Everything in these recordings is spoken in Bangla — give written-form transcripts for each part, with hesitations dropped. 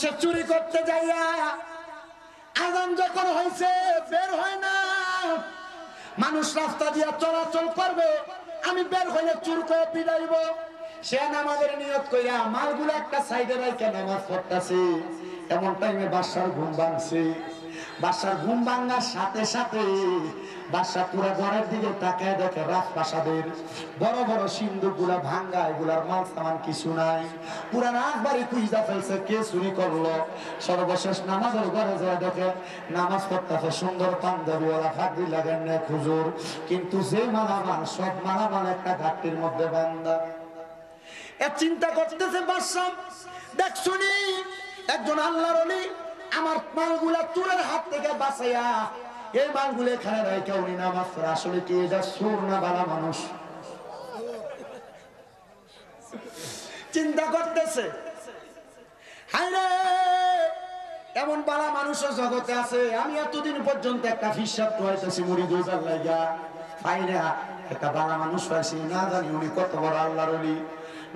সে চুরি করতে যাইয়া আজান যখন হয়েছে বের হয় না, মানুষ রাস্তা দিয়া চলাচল করবে, আমি বের হইলে চুর করে পিটাইব। সে নামাজের নিয়ত কইরা মালগুলো একটা সাইডে রাইখা নামাজ পড়তাছে। এমন টাইমে বাদশার ঘুম ভাঙছে। বাদশার ঘুম ভাঙার সাথে সাথে বাদশা পুরো ঘরের দিকে তাকায় দেখে রাজপ্রাসাদের বড় বড় সিন্ধুক গুলা ভাঙ্গা, এগুলার মাল সামান কিছু নাই। পুরা রাজবাড়ি খুঁজা ফেলছে কে চুরি করলো। সর্বশেষ নামাজের ঘরে যায় দেখে নামাজ পড়তেছে সুন্দর পাঞ্জাবিওয়ালা ফাঁকরি লাগেন না হুজুর, কিন্তু যে মালামাল সব মালামাল একটা ঘাটতির মধ্যে বান্দা। চিন্তা করতেছে বাদশা, দেখ শুনি একজন আল্লাহর ওলি আমার মালগুলা চোরের হাত থেকে বাঁচাইয়া এই মালগুলো এখানে রাখা উনি নামাজ পড়ে। আসলে কি এটা চোর না ভালো মানুষ? চিন্তা করতেছে, হায়রে এমন বালা মানুষও জগতে আছে। আমি এতদিন পর্যন্ত একটা হিসাব হইতেছি মুড়ি দুইবার লাগা পাইনা, একটা বালা মানুষ পাইছি, না জানি উনি কত বড় আল্লাহর ওলি।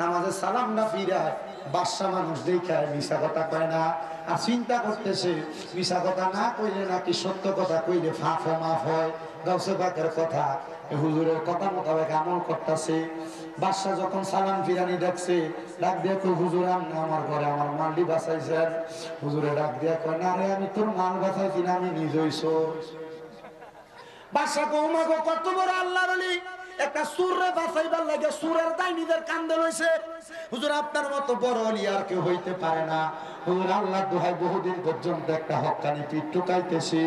নামাজের সালাম না ফিরায় বাদশা মানুষ দেখায় মিশা কথা কয় না। আর চিন্তা করতেছে মিশা কথা না কইলে নাকি সত্য কথা কইলে ফাঁক মাফ হয়। গাউসে পাকের কথা হুজুরের কথা মোতাবেক আমল করতেছে। বাদশা যখন সালাম ফিরানি দেখছে, ডাক দিয়ে কই হুজুর আপনি আমার ঘরে আমার মালটি বাঁচাইছেন। হুজুরে ডাক দিয়ে কয় না রে, আমি তোর মাল বাঁচাইছি না, আমি নিজেই চোর। বাদশা কৌমাগো কত বড় আল্লাহর ওলি, একটা সুরে বাঁচাইবার লাগে সুরের ডাইনিদের কান্দে লইছে। হুজুর আপনার মতো বড় ওলি আর কেউ হইতে পারে না। হুজুর আল্লাহ দোহাই বহুদিন পর্যন্ত একটা হক্কানি পিঠ টুকাইতেছি,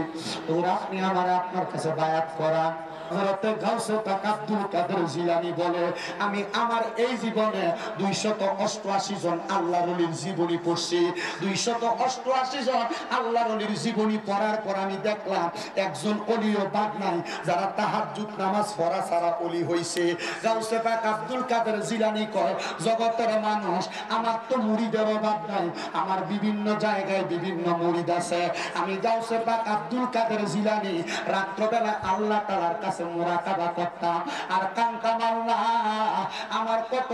হুজুর আপনি আমার আপনার কাছে বায়াত করা। হযরতে গাউসে পাক আব্দুল কাদের জিলানী বলে, আমি আমার এই জীবনে 288 জন আল্লাহর ওলির জীবনী পড়ছি। 288 জন আল্লাহর ওলির জীবনী পড়ার পর আমি দেখলাম একজন ওলিও বাদ নাই যারা তাহাজ্জুদ নামাজ পড়া ছাড়া ওলি হইছে। গাউসে পাক আব্দুল কাদের জিলানী কয়, জগতের মানুষ আমার তো মুরিদেরও বাদ নাই, আমার বিভিন্ন জায়গায় বিভিন্ন মুরিদ আছে। আমি গাউসে পাক আব্দুল কাদের জিলানী রাত্রবেলা আল্লাহ তাআলার কাছে মুরাকাবা করতাম আর কানতাম, আল্লাহ আমার কত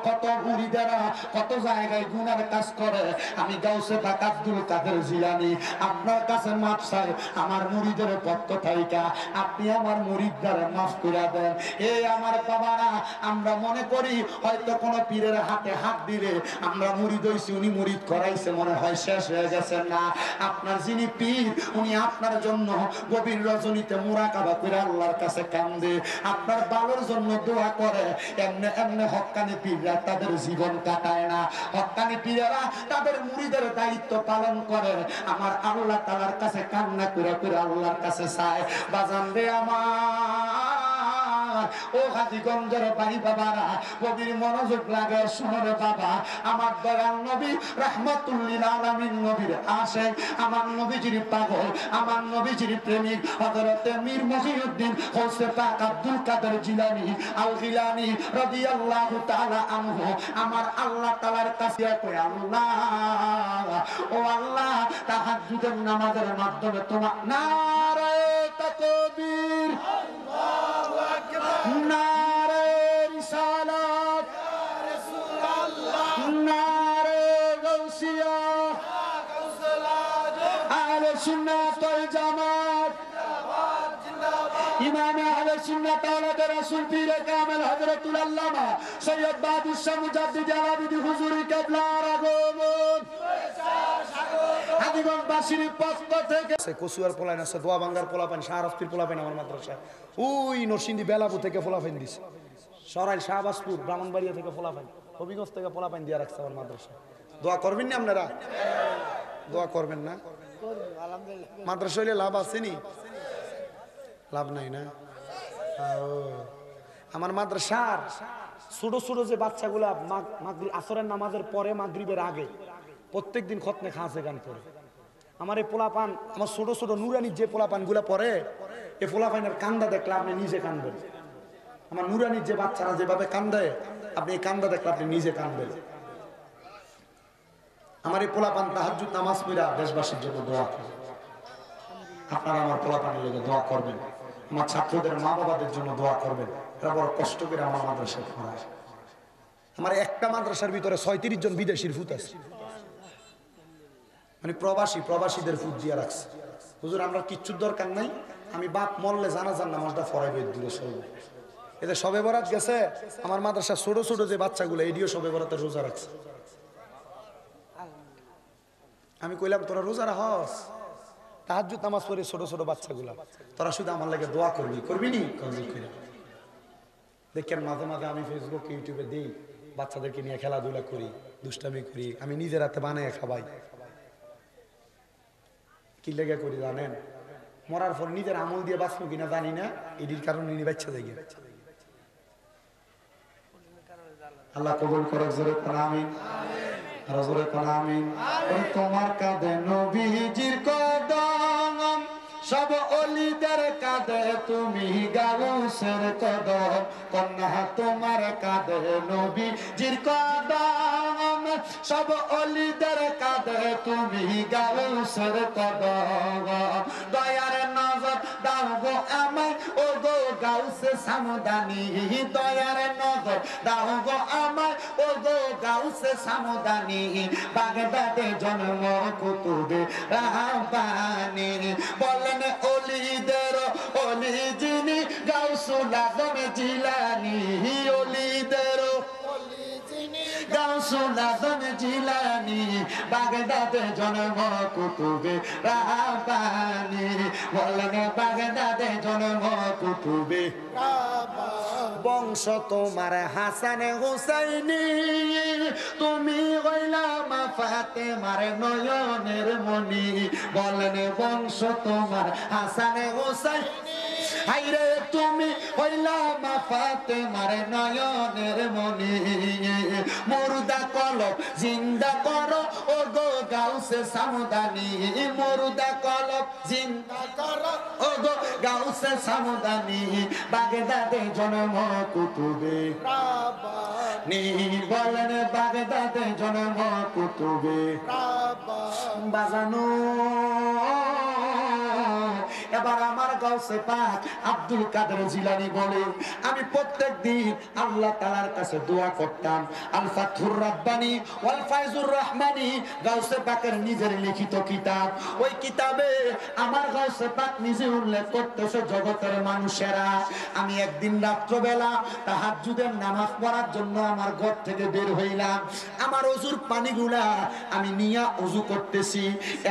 কত মুরিদেরা কত জায়গায় গুনার কাজ করে, আমি গাউসে পাক আব্দুল কাদের জিলানী আপনার কাছে মাফ চাই, আমার মুরিদের পক্ষ থেকে আপনি আমার মুরিদদের মাফ করে দেন। এই আমার বাবারা, আমরা মনে করি হয়তো কোন পীরের হাতে হাত দিলে আমরা মুরিদ হইছি, উনি মুরিদ করাইছে মনে হয় শেষ হয়ে গেছে। না, আপনার যিনি পীর উনি আপনার জন্য গভীর রজনীতে মুরাকাবা করে আল্লাহর কাছে কান্দে, আপনার ভালোর জন্য দোয়া করে। এমনে এমনে হক্কানি পীররা তাদের জীবন কাটায় না, হক্কানি পীরেরা তাদের মুরিদের দায়িত্ব পালন করে। আমার আল্লাহ তাআলার কাছে কান্না করে করে আল্লাহর কাছে চায়, বাজান রে আমার ও হাজীগঞ্জের ভাই বাবারা, কবির মনোযোগ লাগে শোনে বাবা। আমার দয়াল নবী রাহমাতুল লিল আলামিন নবীর আশিক, আমার নবীজির পাগল, আমার নবীজির প্রেমিক হযরতে মীর মহিউদ্দিন গাউসে পাক আব্দুল কাদের জিলানী আল গিলানী রাদিয়াল্লাহু তাআলা আনহু আমার আল্লাহ তাআলার কাছে কয়, আল্লাহ ও আল্লাহ তাহাজ্জুদের নামাজের মাধ্যমে তোমার নারে তাকবীর, আল্লাহু আকবার, নারে রিসালাত, ইয়া রাসূলুল্লাহ, নারে গাউসিয়া, ইয়া গাউসুল আজম, আহলে সুন্নাত ওয়াল জামাত জিন্দাবাদ জিন্দাবাদ, ইমাম আহলে সুন্নাত ওয়াল রাসূল পীর কামেল হযরতুল আল্লামা সৈয়দ বাদুশ শাহ মুজাদ্দিদ আলাউদ্দিন হুজুরি কেবলার আগমন হাজীগঞ্জবাসীর পক্ষ থেকে। কচুয়ার পোলাইন আছে, দোয়া বাঙ্গার পোলা পাইন, শাহরাস্তির পোলা পাইন আমার মাদ্রাসায়, ওই নরসিংদী বেলাপুর থেকে পোলা পাইন দিছে, সরাইল শাহবাজপুর ব্রাহ্মণবাড়িয়া থেকে পোলা পাইন, হবিগঞ্জ থেকে পোলা পাইন দিয়ে রাখছে আমার মাদ্রাসায়। দোয়া করবেন না আপনারা? দোয়া করবেন না? মাদ্রাসা হইলে লাভ আছে নি? লাভ নাই না? আমার মাদ্রাসার ছোট ছোট যে বাচ্চাগুলা আসরের নামাজের পরে মাগরিবের আগে প্রত্যেকদিন খতনে খাসে গান পড়ে। আমার এই পোলাপান, আমার ছোট ছোট নুরানির যে পোলাপান গুলা পড়ে, এই পোলাপানের কান্দা দেখলে আপনি নিজে কানবেন। আমার নুরানির যে বাচ্চারা যেভাবে কান্দে, আপনি এই কান্দা দেখলে আপনি নিজে কানবেন। আমার এই পোলাপান তাহাজ্জুদ নামাজ পড়া দেশবাসীর জন্য দোয়া করে। আপনারা আমার পোলাপানের জন্য দোয়া করবেন, আমার ছাত্রদের মা বাবাদের জন্য দোয়া করবেন। এরা বড় কষ্ট করে আমার মাদ্রাসায় পড়ায়। আমার একটা মাদ্রাসার ভিতরে ৩৬ জন বিদেশির ভূত আছে। মানে প্রবাসীদের ফুট দিয়ে রাখছে। হুজুর আমরা কিচ্ছুর দরকার নাই, আমি বাপ মরলে জানাজার নামাজটা ফরাইবে দূরে সরব। এতে শবে বরাত গেছে, আমার মাদ্রাসা ছোট ছোট যে বাচ্চাগুলো এডিও শবে বরাতের রোজা রাখছে। আমি কইলাম তোরা রোজা রাখস, তাহাজ্জুদ নামাজ পড়ে ছোট ছোট বাচ্চাগুলা, তোরা শুধু আমার লাগে দোয়া করবি নি দেখেন। মাঝে মাঝে আমি ফেসবুক ইউটিউবে দিই, বাচ্চাদেরকে নিয়ে খেলাধুলা করি, দুষ্টামি করি, আমি নিজের হাতে বানায় খাবাই। কি লেগে করি জানেন? মরার পর নিজের আমল দিয়ে বাঁচবো কিনা জানি না, এটির কারণে নিয়ে বাচ্চা যাই। আল্লাহ কবুল করে, জোরে কোন আমিন, আর জোরে কোন আমিন। তোমার কাঁধে নবীজির কদম, সব ওলিদের কাঁধে তুমি গাউসের কদম। কন্যা তোমার কাঁধে নবীজির কদম, সব ওলিদের কাঁধে তুমি গাউসের কদম। দয়ার নজর দাও গো আমায়, ও গো গাউসে সামদানি। দয়ার নজর দাও গো আমায়, ও গো গাউসে সামদানি। বাগদাদে জন্ম কুতুবে রাব্বানি। বলেন ওলিদের ওলি যিনি, গাউসুল আজম জিলানী। ওলিদের গাউসুল আজম জিলানী, বাগদাদে জন্ম কুতুবে রাব্বানি। বলেন বাগদাদে জন্ম কুতুবে রাব্বানি। বংশ তোমার হাসান হুসাইনি, তুমি হইলা মা ফাতেমার নয়নের মনি। বলেন বংশ তোমার হাসান হুসাইনি, হাইরে তুমি হইলা মা ফাতেমার নয়নের মনি। মুর্দা কলব জিন্দা করো, ও গো গাউসে সামদানি। মুর্দা কলব জিন্দা করো, ও গো গাউসে সামদানি। বাগদাদে জন্ম কুতুবে রাব্বানি। বলেন বাগদাদে জন্ম কুতুবে রাব্বানি। বাজানো এবার আমার গাউসে পাক আব্দুল কাদের জিলানী বলে, আমি প্রত্যেক দিন আল্লাহ তাআলার কাছে দোয়া করতাম। আল ফাতহুর রাব্বানি ওয়াল ফায়জুর রহমানি, গাউসে পাকের নিজের লিখিত কিতাব। ওই কিতাবে আমার গাউসে পাক নিজে উল্লেখ করতেছে, জগতের মানুষেরা, আমি একদিন রাত্রবেলা তাহাজ্জুদের নামাজ পড়ার জন্য আমার ঘর থেকে বের হইলাম। আমার ওযুর পানিগুলা আমি নিয়া ওযু করতেছি,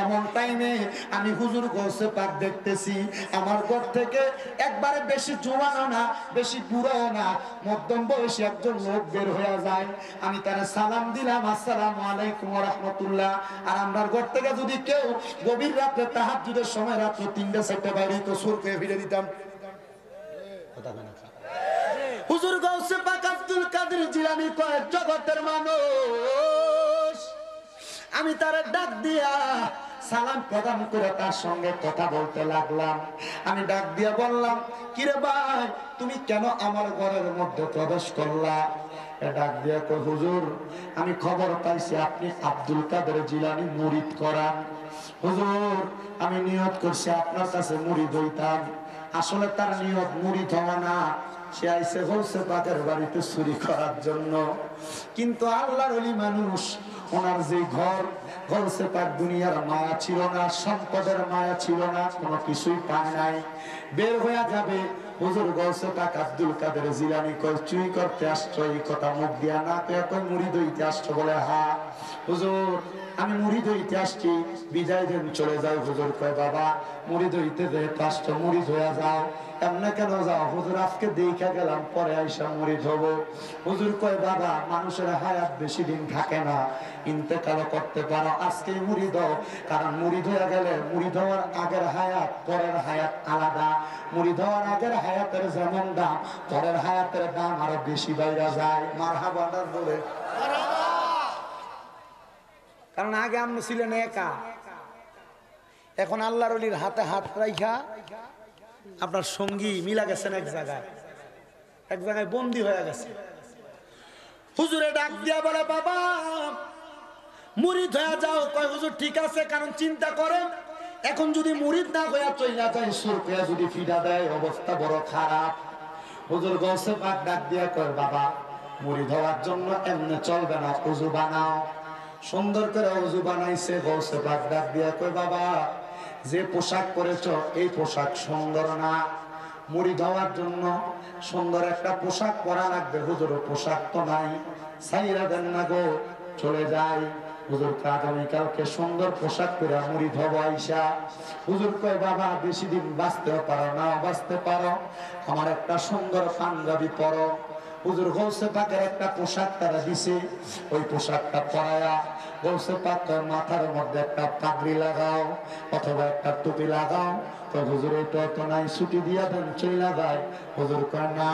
এমন টাইমে আমি হুজুর গাউসে পাক দেখতেছি। আমার ঘর থেকে একবারে বেশি জোয়ানও না, বেশি বুড়াও না, মধ্যম বয়সী একজন লোক বের হয়ে যায়। আমি তার সালাম দিলাম, আসসালামু আলাইকুম ওয়া রাহমাতুল্লাহ। আর আমার ঘর থেকে যদি কেউ গভীর রাতে তাহাজ্জুদের সময় রাত 3-4টা বাইরে তো সুর করে ফিরে দিতাম। কথা বলে না হুজুর গাউসে পাক আব্দুল কাদের জিলানী কয়, জগতের মানুষ। আমি তার ডাক দিয়া সালাম প্রদান করে তার সঙ্গে কথা বলতে লাগলাম। আমি ডাক দিয়ে বললাম, কিরে ভাই তুমি কেন আমার ঘরের মধ্যে প্রবেশ করলা? ডাক দিয়ে কই, হুজুর আমি খবর পাইছি আপনি আব্দুল কাদের জিলানী মুরিদ করান। হুজুর আমি নিয়ত করছি আপনার কাছে মুরিদ হইতাম। আসলে তার নিয়ত মুরিদ হওয়া না, সে আইসে গাউসে পাকের বাড়িতে চুরি করার জন্য। কিন্তু আল্লাহর ওলি মানুষ, ওনার যে ঘর, গাউসে পাক দুনিয়ার মায়া ছিল না, সম্পদের মায়া ছিল না, কোনো কিছুই পায় নাই। বের হয়ে যাবে, হুজুর গাউসে পাক আব্দুল কাদের জিলানী কয়, চুরি করতে আসছো? এই কথা মুখ দিয়া না কয়, মুরিদ হইতে আসছো? বলে হ্যাঁ হুজুর আমি মুরিদ হইতে আসছি, বিদায় দেন চলে যাও। হুজুর কয়, বাবা মুরিদ হইতে যেহেতু আসছো, মুরিদ হয়ে যাও। এমনি কেন যাও? হুজুর আজকে দেখা গেলাম, পরে আইসা মুরিদ হব। হুজুর কয়, বাবা মানুষের হায়াত বেশি দিন থাকে না, ইন্তেকাল করতে পারো, আজকে মুরিদ হও। কারণ মুরিদ হয়ে গেলে, মুরিদ হওয়ার আগের হায়াত পরের হায়াত আলাদা। মুরিদ হওয়ার আগের হায়াতের যেমন দাম, পরের হায়াতের দাম আরো বেশি বাইরা যায়। মারহাবা বলে, কারণ আগে আপনি ছিলেন একা, এখন আল্লাহর ওলির হাতে হাত রাইখা আপনার সঙ্গী মিলা গেছেন, এক জায়গায় বন্দী হয়ে গেছে। হুজুরে ডাক দিয়া বলে, বাবা মুরিদ হয়ে যাও। কয় হুজুর ঠিক আছে, কারণ চিন্তা করেন এখন যদি মুরিদ না হইয়া চইলা যায়, সুরকে যদি ফিরা দেয়, অবস্থা বড় খারাপ। হুজুর গাউসে পাক ডাক দিয়া কয়, বাবা মুরিদ হওয়ার জন্য এমনি চলবে না, ওযু বানাও। সুন্দর করে ওযু বানাইছে। গৌসে পাক ডাক দিয়া কই বাবা যে পোশাক পরেছো এই পোশাক সুন্দর না, মুড়িদ হওয়ার জন্য সুন্দর একটা পোশাক পরা লাগবে। হুজুর পোশাক তো নাই, ছাইরা দেন না গো, চলে যাই। হুজুর আগামীকালকে সুন্দর পোশাক পরে মুড়িদ হব আইসা। হুজুর কয় বাবা বেশি দিন বাঁচতেও পারো না বাঁচতে পারো, আমার একটা সুন্দর পাঞ্জাবি পরো। হুজুর গৌসে পাকের একটা পোশাক তারা দিছে, ওই পোশাকটা পরায়া গৌসে পাকের মাথার মধ্যে একটা পাগড়ি লাগাও অথবা একটা টুপি লাগাও। তো হুজুর এটা তো নাই, ছুটি দিয়া দেন, চইলা যায়। হুজুর কয় না,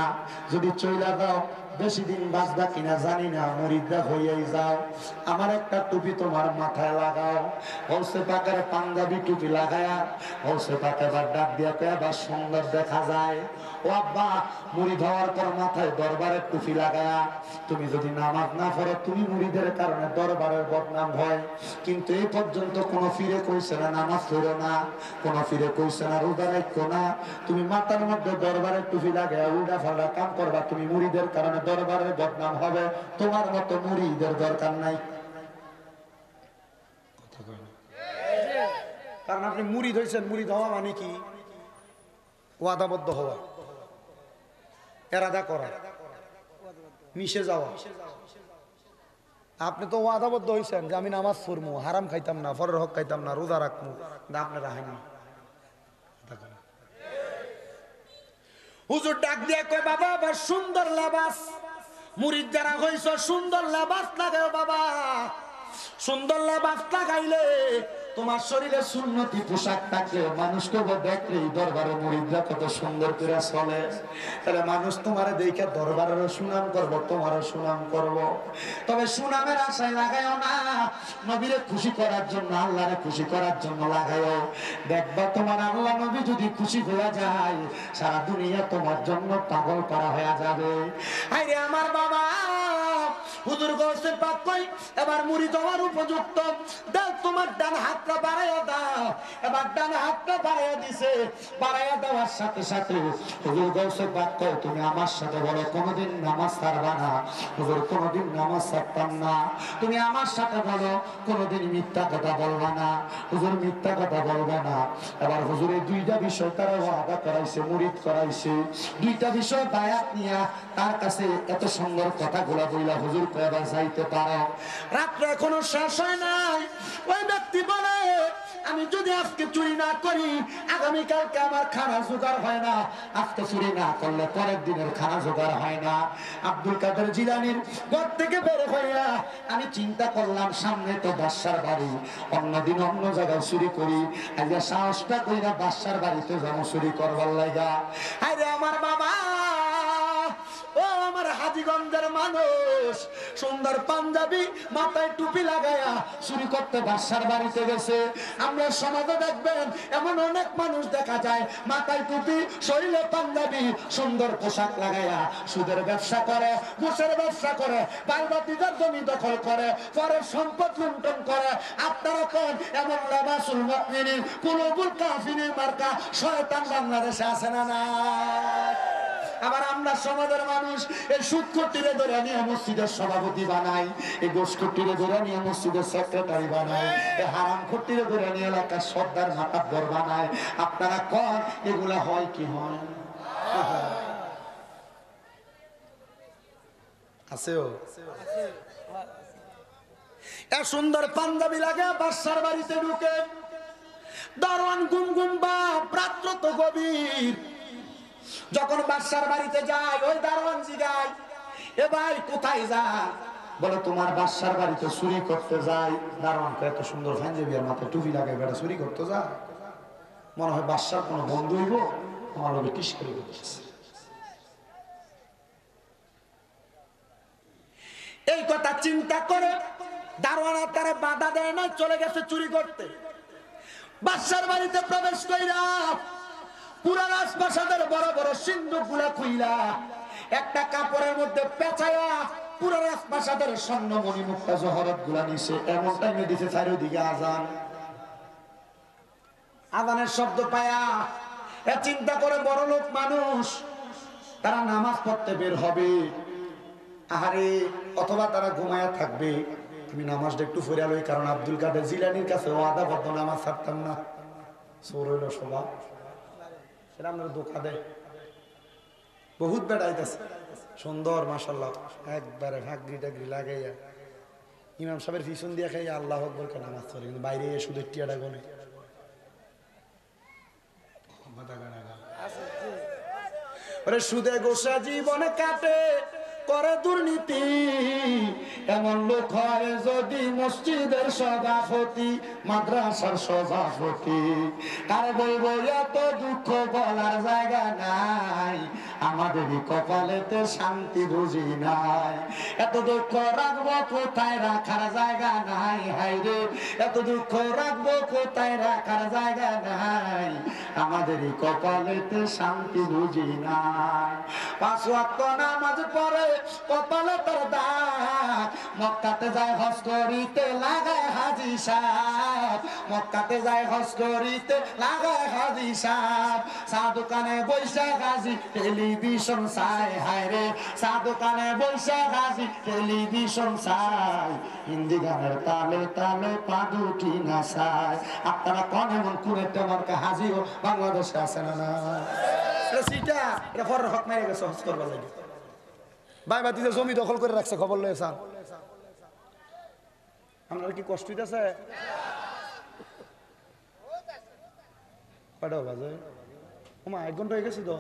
যদি চইলা দাও বেশি দিন বাঁচবা কিনা জানি না, মুরিদা হইয়াই যাও, আমার একটা টুপি তোমার মাথায় লাগাও। গৌসে পাকের পাঞ্জাবি টুপি লাগায়া গৌসে পাকে আবার ডাক দিয়া কয় আবার সুন্দর দেখা যায়। ও আব্বা মুড়িদ হওয়ার পর মাথায় দরবারের টুপি লাগায়া তুমি যদি নামাজ না পড়ো তুমি মুড়িদের কারণে দরবারের বদনাম হয়। কিন্তু এই পর্যন্ত কোনো ফিরে কইছে না নামাজ পড়ো না, কোনো ফিরে কইছে না রোজা রাখো না, তুমি মাথার মধ্যে দরবারের টুপি লাগায়া উল্টা ফাল্টা কাম করবা, তুমি মুড়িদের কারণে দরবারের বদনাম হবে। তোমার মতো মুড়িদের দরকার নাই। কারণ আপনি মুড়িদ হয়েছেন, মুড়িদ হওয়া মানে কি? ওয়াদাবদ্ধ হওয়া, এরাদা করা, মিশে যাওয়া। আপনি তো ওয়াদাবদ্ধ হয়েছেন যে আমি নামাজ পড়বো, হারাম খাইতাম না, ফরের হক খাইতাম না, রোজা রাখবো, কিন্তু আপনি রাখেন না। হুজুর ডাক দিয়ে কয় বাবা আবার সুন্দর লেবাস, মুরিদ যারা হইছ সুন্দর লেবাস লাগাও বাবা। সুন্দর লেবাস লাগাইলে তোমার শরীরে সুন্নতি পোশাক থাকলেও মানুষ কেবল দেখলেই দরবারে মুরিদরা কত সুন্দর করে চলে, তাহলে মানুষ তোমার দেখে দরবারেরও সুনাম করবো, তোমারও সুনাম করব। তবে সুনামের আশায় লাগাইও না, নবীরে খুশি করার জন্য, আল্লাহরে খুশি করার জন্য লাগাইও। দেখবা তোমার আল্লাহ নবী যদি খুশি হয়ে যায় সারা দুনিয়া তোমার জন্য পাগল পারা হয়ে যাবে। আরে আমার বাবা হুজুর গৌসে পাক কই এবার মুরিদ হওয়ার উপযুক্ত, দাও তোমার ডান হাতটা বাড়াইয়া দাও। এবার ডান হাতটা বাড়াইয়া দিছে, বাড়াইয়া দেওয়ার সাথে সাথে হুজুর গৌসে পাক কই তুমি আমার সাথে বলো কোনোদিন নামাজ ছাড়বা না। হুজুর কোনোদিন নামাজ ছাড়তাম না। তুমি আমার সাথে বলো কোনোদিন মিথ্যা কথা বলবা না। হুজুর মিথ্যা কথা বলবা না। এবার হুজুরের দুইটা বিষয় তারা ওয়াদা করাইছে, মুরিদ করাইছে, দুইটা বিষয় বায়াত নিয়া তার কাছে এত সুন্দর কথাগুলা বইলা হুজুর কয়বার যাইতে পারো। রাত্রে এখনো শেষ হয় নাই, ওই ব্যক্তি বলে আমি যদি আজকে চুরি না করি আগামীকালকে আমার খানা জোগাড় হয় না, আজকে চুরি না করলে পরের দিনের খানা জোগাড় হয় না। আব্দুল কাদের জিলানীর ঘর থেকে বের হইয়া আমি চিন্তা করলাম সামনে তো বাদশার বাড়ি, অন্যদিন অন্য জায়গায় চুরি করি, আজকে সাহসটা কইরা বাদশার বাড়িতে যাবো চুরি করবার লাগা। আরে আমার বাবা ও আমার হাজীগঞ্জের মানুষ, সুন্দর পাঞ্জাবি মাথায় টুপি লাগায়া চুরি করতে বাদশার বাড়িতে গেছে। আমরা সমাজে দেখবেন এমন অনেক মানুষ দেখা যায় মাথায় টুপি, শরীরে পাঞ্জাবি, সুন্দর পোশাক লাগায়া সুদের ব্যবসা করে, ঘুষের ব্যবসা করে, বালবাতিদের জমি দখল করে, পরের সম্পদ লুণ্ঠন করে। আপনারা কোন এমন লাবাসুল মুমিনিন কুলুবুল কাফিরিন মার্কা শয়তান বাংলাদেশে আছে না না? আবার আমরা সমাজের মানুষ এই সুদখুটিরে ধরে নিয়ে মসজিদের সভাপতি বানাই, এই গোষ্ঠীরে ধরে নিয়ে মসজিদের সেক্রেটারি বানাই, এই হারাম খুঁটিরে ধরে নিয়ে এলাকার সর্দার মাতাব্বর বানায়। আপনারা কন এগুলা হয় কি হয়? আছেও এ সুন্দর পাঞ্জাবি লাগে বাদশার বাড়িতে ঢুকে, দারোয়ান গুম গুম বা রাত্র তো গভীর। যখন বাদশার বাড়িতে যায় ওই দারোয়ান জিগায় এ ভাই কোথায় যা, বলে তোমার বাদশার বাড়িতে চুরি করতে যাই। দারোয়ান এত সুন্দর পাঞ্জাবি আর মাথায় টুপি লাগাই বেটা চুরি করতে যা, মনে হয় বাদশার কোনো বন্ধু হইব, আমার লোকে টিস করে বলতেছে। এই কথা চিন্তা করে দারোয়ান তারা বাধা দেয় না, চলে গেছে চুরি করতে। বাদশার বাড়িতে প্রবেশ কইরা পুরা রাজপ্রাসাদের বড় বড় সিন্ধুক গুলা খুইলা একটা কাপড়ের মধ্যে পেঁচাইয়া পুরা রাজপ্রাসাদের স্বর্ণমণি মুক্তা জহরত গুলা নিছে। এমন টাইমে দিছে চারিদিকে আজান, আজানের শব্দ পায়া এ চিন্তা করে বড় লোক মানুষ তারা নামাজ পড়তে বের হবে, আহারে অথবা তারা ঘুমায়া থাকবে, আমি নামাজটা একটু ফিরে লই, কারণ আব্দুল কাদের জিলানির কাছে ওয়াদা বদ্ধ নামাজ ছাড়তাম না। চোর হইল স্বভাব, সেটা আপনার ধোকা দেয়। বহুত বেড়াইতেছে সুন্দর মাশাল্লাহ, একবারে ভাগরি টাগরি লাগাইয়া ইমাম সাহেবের পিছন দিয়ে খাইয়া আল্লাহ আকবার কে নামাজ পড়ে, কিন্তু বাইরে শুধু টিয়াটা গনে ওরে সুদে গোসা জীবনে কাটে করে দুর্নীতি, এমন লোক হয় যদি মসজিদের সভাপতি, মাদ্রাসার সভাপতি। আর বলবো এত দুঃখ বলার জায়গা নাই, আমাদেরই কপালেতে শান্তি বুঝি নাই। এত দুঃখ রাখবো কোথায়, রাখার জায়গা নাই। হাইরে এত দুঃখ রাখবো কোথায়, রাখার জায়গা নাই, আমাদেরই কপালেতে শান্তি বুঝি নাই। 5 ওয়াক্ত নামাজ পড়ে কপালে তার দাগ, মক্কাতে যায় হজ করিতে লাগায় হাজি সাহেব, মক্কাতে যায় হজ করিতে লাগায় হাজি সাহেব। চা দোকানে বৈশা গাজি টেলিভিশন চাই, হায় রে চা দোকানে বৈশা গাজি টেলিভিশন চাই, হিন্দি গানের তালে তালে পা দুটি না চাই। আপনারা কোন এমন কুড়ে তেমন হাজিও বাংলাদেশে আছে না? না সিটা এটা ফর হক মেরে গেছে হজ করবার লাগে। ভাই বাতিতে জমি দখল করে রাখছে, খবর লয়ে চান। আপনার কি কষ্ট হইতেছে? কয়টা বাজে? ওমা 1 ঘন্টা হয়ে গেছে তো।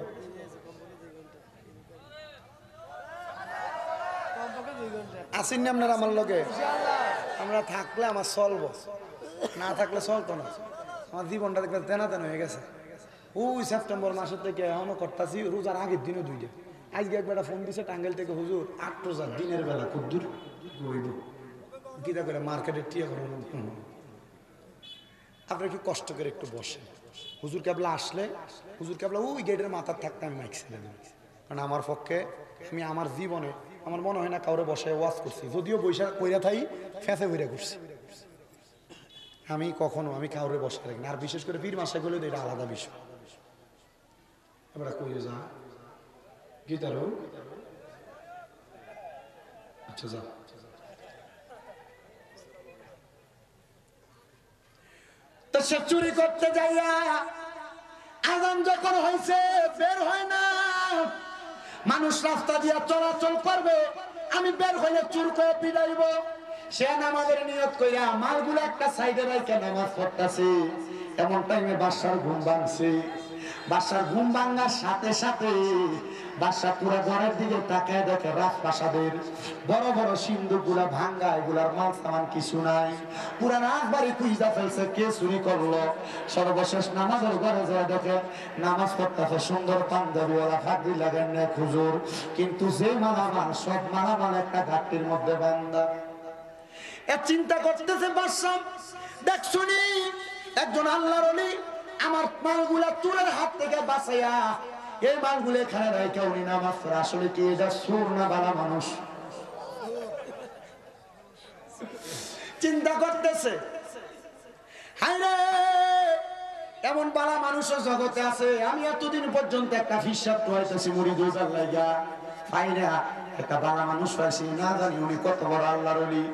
আসেন না আপনারা আমার লগে? আমরা থাকলে আমার চলবো, না থাকলে চলতো না। আমার জীবনটা দেখবে তেনা তেনা হয়ে গেছে। ওই সেপ্টেম্বর মাসের থেকে এখনো করতেছি, রোজার আগের দিনও 2টা। আজকে একবার ফোন দিছে টাঙ্গাইল থেকে, হুজুর 8 রোজা দিনের বেলা খুব দূর গীতা করে মার্কেটের টিয়া করে। আপনারা কি কষ্ট করে একটু বসেন, হুজুর কেবলা আসলে, হুজুর কেবলা ওই গেটের মাথার থাকতে আমি মাইক ছেড়ে দিই। কারণ আমার পক্ষে আমি আমার জীবনে আমার মনে হয় না কাউরে বসে ওয়াজ করছি, যদিও বৈশাখ কইরা থাই ফেঁসে বইরা করছি। আমি কখনো আমি কাউরে বসে রাখি না, আর বিশেষ করে পীর মাসে গেলে এটা আলাদা বিষয়। এবার কই যা গীতারও আচ্ছা যা। তো সে চুরি করতে যাইয়া আজান যখন হয়েছে বের হয় না, মানুষ রাস্তা দিয়া চলাচল করবে, আমি বের হইলে চুর করে পিড়াইব। সে নামাজের নিয়ত কইরা মালগুলো একটা সাইডে রাইখা নামাজ পড়তাছে। এমন টাইমে বাদশার ঘুম ভাঙছে। বাদশার ঘুম ভাঙার সাথে সাথে বাদশা পুরা ঘরের দিকে তাকায় দেখে রাজপ্রাসাদের বড় বড় সিন্ধুক গুলা ভাঙ্গা, এগুলার মাল সামান কিছু নাই। পুরা রাজবাড়ি খুঁজা ফেলছে কে চুরি করলো। সর্বশেষ নামাজের ঘরে যায় দেখে নামাজ পড়তেছে সুন্দর পাঞ্জাবিওয়ালা ফাঁকি লাগেন না হুজুর, কিন্তু যে মালামাল সব মালামাল একটা ঘাটতির মধ্যে বান্দা। চিন্তা করতেছে বাদশা, দেখ শুনি একজন আল্লাহর ওলি আমার মালগুলা চোরের হাত থেকে বাঁচাইয়া এই মালগুলো এখানে রাইখা উনি নামাজ পড়ে। আসলে কি এটা চোর না বালা মানুষ? চিন্তা করতেছে, হায়রে এমন বালা মানুষও জগতে আছে। আমি এতদিন পর্যন্ত একটা হিসাব হইতেছি মুড়ি দুইবার লাইগা পাই না, একটা বালা মানুষ পাইছি, না জানি উনি কত বড় আল্লাহর ওলি।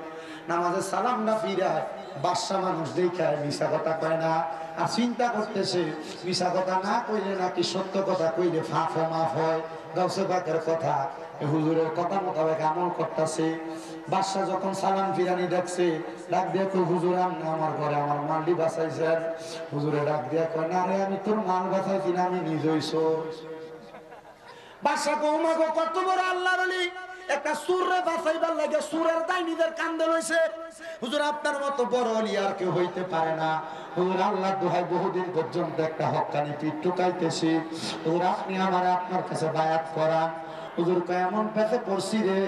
নামাজের সালাম না ফিরায় বাদশা মানুষ দেখায় মিশা কথা কয় না। আর চিন্তা করতেছে মিশা কথা না কইলে নাকি সত্য কথা কইলে ফাঁফ মাফ হয়। গাউসে পাকের কথা হুজুরের কথা মোতাবেক আমল করতেছে। বাদশা যখন সালাম ফিরানি দেখছে, ডাক দিয়ে কই হুজুর আপনি আমার ঘরে আমার মালটি বাঁচাইছেন। হুজুরে ডাক দিয়ে কয় না রে, আমি তোর মাল বাঁচাইছি না, আমি নিজেই চোর। বাদশা কৌমাগো কত বড় আল্লাহর ওলি, একটা সুরে বাঁচাইবার লাগে সুরের দায় নিজের কান্দে লইছে। হুজুর আপনার মতো বড় ওলি আর কেউ হইতে পারে না। হুজুর আল্লাহ দোহাই বহুদিন পর্যন্ত একটা হক্কানি পিঠ টুকাইতেছি, হুজুর আপনি আমার আপনার কাছে বায়াত করান। হুজুর কেমন পেতে পড়ছি রে,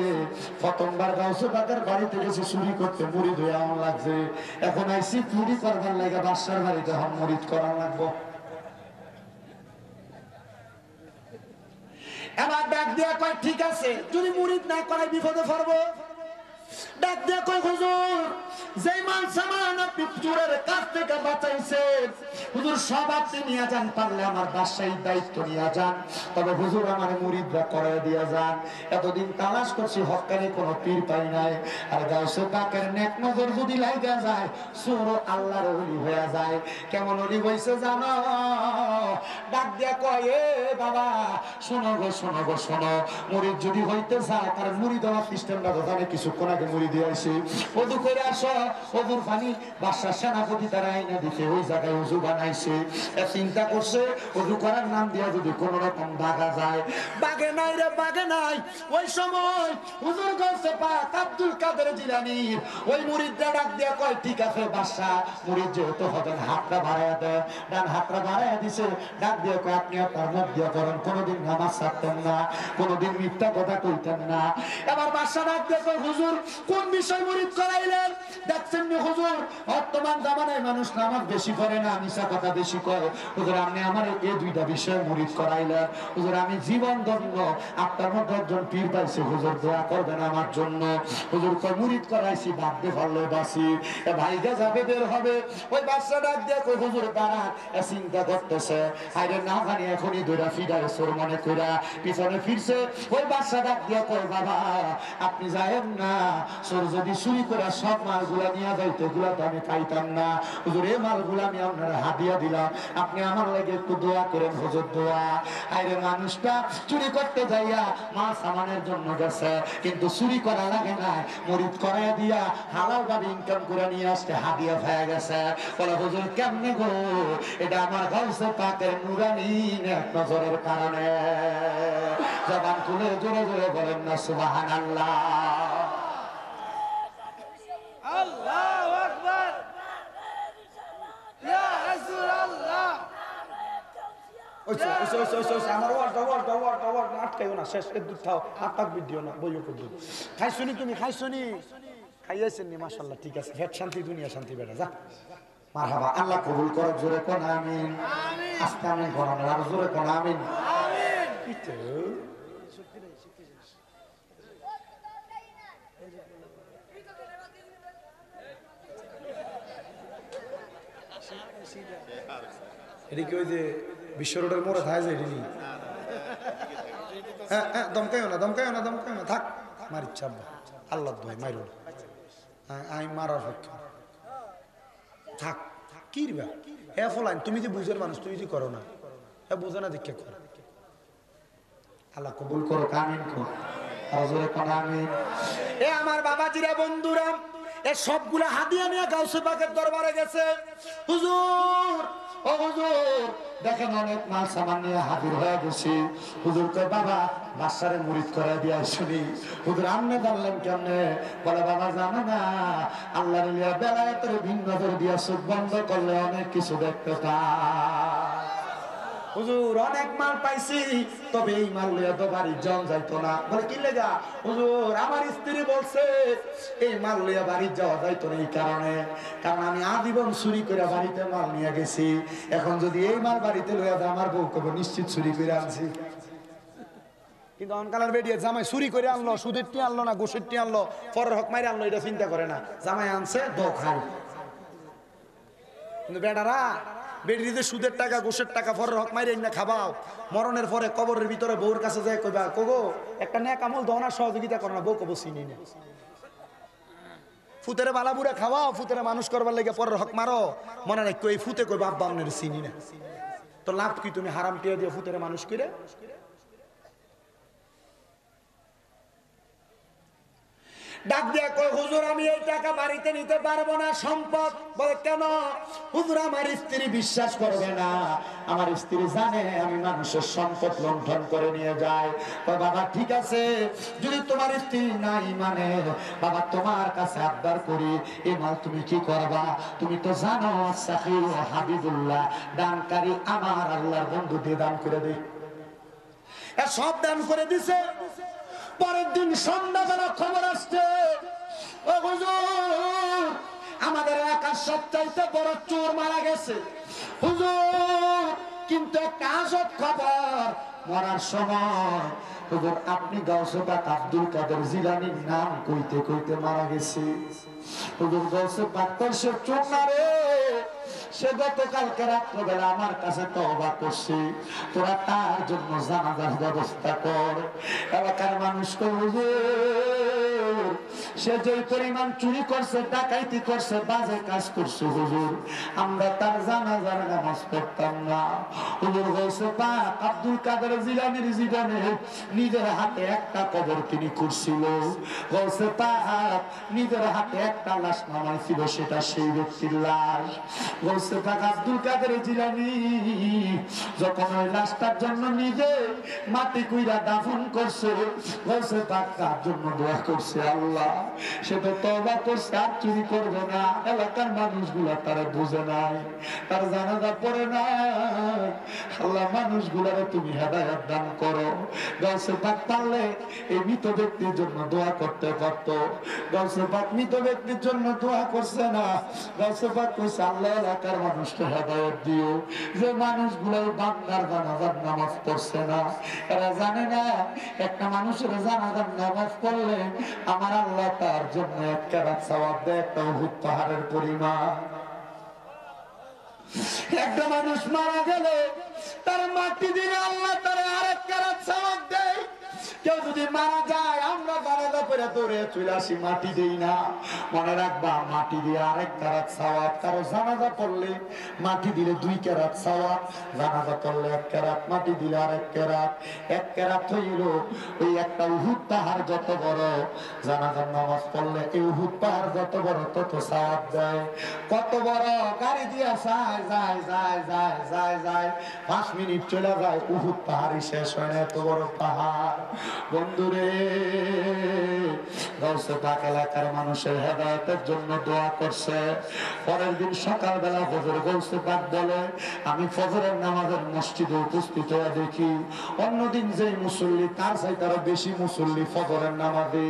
প্রথমবার গাউসে বাগের বাড়িতে গেছে চুরি করতে, মুড়ি ধুয়ে এমন লাগছে, এখন আইসি চুরি করবার লাগে বাদশার বাড়িতে হন মুড়িদ করার লাগবো। এবার ডাক দিয়া কয় ঠিক আছে, যদি মুরিদ না করাই বিপদে পড়বো। ডাক দিয়ে কই হুজুর যেই মাল সামান আপনি চোরের কাছ থেকে বাঁচাইছেন হুজুর সব আপনি নিয়ে যান, পারলে আমার বাদশাহীর দায়িত্ব নিয়ে যান, তবে হুজুর আমার মুরিদরা করে দিয়ে যান। এতদিন তালাশ করছি হক্কানি কোনো পীর পাই নাই, আর গাউসে পাকের নেক নজর যদি লাগা যায় চোর আল্লাহর ওলি হয়ে যায়। কেমন ওলি হইছে জানো? ডাক দিয়া কয় এ বাবা শোনো গো শোনো গো শোনো, মুরিদ যদি হইতে চায় তার মুরিদ হওয়ার সিস্টেমটা তো জানে, কিছুক্ষণ আগে মুরিদ দিয়ে আসি ওযু করে আসো, ওযুর পানি বাদশাহ সেনাপতি তারা আইনা দিতে ওই জায়গায় ওযু বানাইছে। চিন্তা করছে ওযু করার নাম দিয়া যদি কোন রকম বাগা যায়, বাগে নাই রে বাগে নাই। ওই সময় হুজুর গৌসে পাক আব্দুল কাদের জিলানীর ওই মুরিদরা ডাক দিয়া কয় ঠিক আছে বাদশাহ, মুরিদ যেহেতু হবেন হাতটা বাড়াইয়া দেয়, ডান হাতটা বাড়াইয়া দিছে, ডাক দিয়া কয় আপনি আপনার মুখ দিয়া করেন, কোনোদিন নামাজ ছাড়তেন না, কোনোদিন মিথ্যা কথা কইতেন না। এবার বাদশাহ ডাক দিয়া কয় হুজুর কোন বিষয় মুরিদ করাইলেন? দেখছেন নি হুজুর বর্তমান জামানায় মানুষ নামাজ বেশি করে না, মিশা কথা বেশি করে। হুজুর আপনি আমার এই দুইটা বিষয় মুরিদ করাইলেন, হুজুর আমি জীবন ধন্য আপনার মধ্যে একজন পীর পাইছি, হুজুর দোয়া করবেন আমার জন্য। হুজুর কয় মুরিদ করাইছি বাদতে পারলে বাসি, ভাইগা যাবে বের হবে। ওই বাদশা ডাক দিয়ে কই হুজুর দাঁড়া, চিন্তা করতেছে আরে না জানি এখনই দৌড়া ফিরায় সোর মনে কইরা পিছনে ফিরছে। ওই বাদশা ডাক দিয়ে কই বাবা আপনি যায়েন না, সোর যদি চুরি করে সব মালগুলা নিয়ে যাইতো এগুলা তো আমি খাইতাম না, হুজুর এই মালগুলা আমি আপনার হাদিয়া দিলাম, আপনি আমার লাগে একটু দোয়া করেন হুজুর দোয়া। আরে মানুষটা চুরি করতে যাইয়া মাল সামানের জন্য গেছে, কিন্তু চুরি করা লাগে না, মুরিদ করাইয়া দিয়া হালাল ভাবে ইনকাম করে নিয়ে আসতে হাদিয়া হয়ে গেছে। বলে হুজুর কেমনে গো? এটা আমার গাউসে পাকের নুরানি নেক নজরের কারণে। জবান খুলে জোরে জোরে বলেন না সুবহানাল্লাহ। আল্লাহু আকবার, ইয়া রাসূলুল্লাহ। আমার ওয়ার্ড আটকাইও না, শেষ এর দুধ খাও, আটক ভিডিও না বইও করবো। খাইছনি তুমি খাইছনি? খাইয়েছেন নি মাশাআল্লাহ, ঠিক আছে, হেড শান্তি দুনিয়া শান্তি বেটা যা। মারহাবা, আল্লাহ কবুল করুক, জোরে কোন আমিন। আস্তে আমিন কোন না, আর জোরে কোন আমিন। আমিন। কিতে এদিকে ওই যে বিশ্ব রোডের মোড়ে থাকে যে এদিকে দমকাইও না দমকাইও না দমকাইও না, থাক মার ইচ্ছা আল্লাহ ভাই মাইরো আমি মারার পক্ষে থাক। কি রে হ্যাঁ ফলাইন, তুমি যে বুঝের মানুষ তুই যে করো না, হ্যাঁ বুঝে না দীক্ষা করো। আল্লাহ কবুল করো, আমিন কর, হযরত কোন আমিন। এ আমার বাবাজিরা বন্ধুরা, এ সবগুলা হাদিয়া নিয়ে গাউসে পাকের দরবারে গেছে। হুজুর ও হুজুর দেখেন অনেক মাল সামান নিয়ে হাজির হয়ে গেছি। হুজুর কয় বাবা বাদশারে মুরিদ করাই দিয়া শুনি। হুজুর আমনে জানলেন কেমনে? বলে বাবা জানো না আল্লাহর লিয়া বেলায়েতের ভিন্ন নজর দিয়া চোখ বন্ধ করলে অনেক কিছু দেখতে পায়। হুজুর অনেক মাল পাইছি, তবে এই মাল লইয়া তো বাড়ি জন যাইতো না। বলে কি লেগা? হুজুর আমার স্ত্রী বলছে এই মাল লইয়া বাড়ি যাওয়া যাইতো না, এই কারণে কারণ আমি আজীবন চুরি করে বাড়িতে মাল নিয়ে গেছি, এখন যদি এই মাল বাড়িতে লইয়া যায় আমার বউ কবে নিশ্চিত চুরি করে আনছি। কিন্তু অনকালার বেরিয়ে জামাই চুরি করে আনলো, সুদের টি আনলো না গোসের টি আনলো, পরের হক মাইরে আনলো, এটা চিন্তা করে না, জামাই আনছে দো খাই। কিন্তু বেটারা বেরিয়ে সুদের টাকা গোসের টাকা পরের হক মাইরে না খাবাও, মরণের পরে কবরের ভিতরে বউর কাছে যায় কইবা কগো একটা নেক আমল দহনার সহযোগিতা করো না, বউ কব চিনি না। ফুতেরে বালাবুরে খাওয়াও, ফুতেরে মানুষ করবার লেগে পরের হক মারো, মনে রাখো এই ফুতে কইবা আব্বা আপনার চিনি না। তো লাভ কি? তুমি হারাম টিয়া দিয়ে ফুতেরে মানুষ করে। ডাক দিয়া কয় হুজুর আমি এই টাকা বাড়িতে নিতে পারবো না, সম্পদ। বলে কেন? হুজুর আমার স্ত্রী বিশ্বাস করবে না, আমার স্ত্রী জানে আমি মানুষের সম্পদ লুণ্ঠন করে নিয়ে যাই। বাবা ঠিক আছে, যদি তোমার স্ত্রী নাই মানে বাবা তোমার কাছে আবদার করি, এই মাল তুমি কি করবা? তুমি তো জানো সাকি ও হাবিবুল্লাহ দানকারী আমার আল্লাহর বন্ধু দিয়ে দান করে দে। সব দান করে দিছে। পরের দিন সন্ধ্যাবেলা খবর আসছে, ও হুজুর আমাদের এলাকার সবচাইতে বড় চোর মারা গেছে। হুজুর কিন্তু একটা আজব খবর, মরার সময় হুজুর আপনি গাউসে পাক আব্দুল কাদের জিলানীর নাম কইতে কইতে মারা গেছে। হুজুর গাউসে পাক তার সে চোখ না রে, সে গতকালকে রাত্রবেলা আমার কাছে তওবা করছে, তোরা তার জন্য জানাজার ব্যবস্থা কর। এলাকার মানুষ তো হুজুর সে যে পরিমাণ চুরি করছে, ডাকাইতি করছে, বাজে কাজ করছে হুজুর, আমরা তার জানাজার নামাজ পড়তাম না। হুজুর গাউসে পাক আব্দুল কাদের জিলানীর জীবনে নিজের হাতে একটা কবর তিনি করছিল। গাউসে পাক নিজের হাতে একটা লাশ নামাইছিল, সেটা সেই ব্যক্তির লাশ। গাউসে পাক আব্দুল কাদের জিলানী যখন ওই লাশটার জন্য নিজে মাটি কুইরা দাফন করছে, গাউসে পাক তার জন্য দোয়া করছে, আল্লাহ সে তো তওবা করছে আর চুরি করবে না। এলাকার মানুষগুলা তারা বুঝে নাই, তার জানাজা পড়ে নাই। আল্লাহ মানুষগুলারে তুমি হেদায়েত দান করো। গাউসে পাক পারলে এই মৃত ব্যক্তির জন্য দোয়া করতে পারত। গাউসে পাক মৃত ব্যক্তির জন্য দোয়া করছে না, গাউসে পাক কইছে আল্লাহ এলাকার মানুষকে হেদায়েত দিও, যে মানুষগুলো বান্দার জানাজার নামাজ পড়ছে না, এরা জানে না একটা মানুষের জানাজার নামাজ পড়লে আমার আল্লাহ তার জন্য এক কেরাত সওয়াব দেয়, একটা উহুদ পাহাড়ের পরিমাণ। একটা মানুষ মারা গেলে তার মাটি দিলে আল্লাহ তার আরেক কেরাত সওয়াব দেয়। কেউ যদি মারা যায় আমরা জানাজা পড়ে দৌড়ে চলে আসি, মাটি দেই না। মনে রাখবা মাটি দিয়ে আরেক কেরাত সওয়াব, কারো জানাজা পড়লে মাটি দিলে 2 কেরাত সওয়াব, জানাজা পড়লে 1 কেরাত, মাটি দিলে আরেক কেরাত। 1 কেরাত হইল ওই একটা উহুদ পাহাড় যত বড়, জানাজার নামাজ পড়লে এই উহুদ পাহাড় যত বড় তত সওয়াব দেয়। কত বড় গাড়ি দিয়া যায় যায় যায় যায় যায় যায় 5 মিনিট চলে যায়, উহুদ পাহাড়ই শেষ হয় না, এত বড় পাহাড়। বন্ধুরে গাউসে পাক এলাকার মানুষের হেদায়েতের জন্য দোয়া করছে। পরের দিন সকালবেলা ফজর গাউসে পাক বলে আমি ফজরের নামাজের মসজিদে উপস্থিত হয়ে দেখি অন্যদিন যেই মুসল্লি তার চাইতে আরো বেশি মুসল্লি ফজরের নামাজে।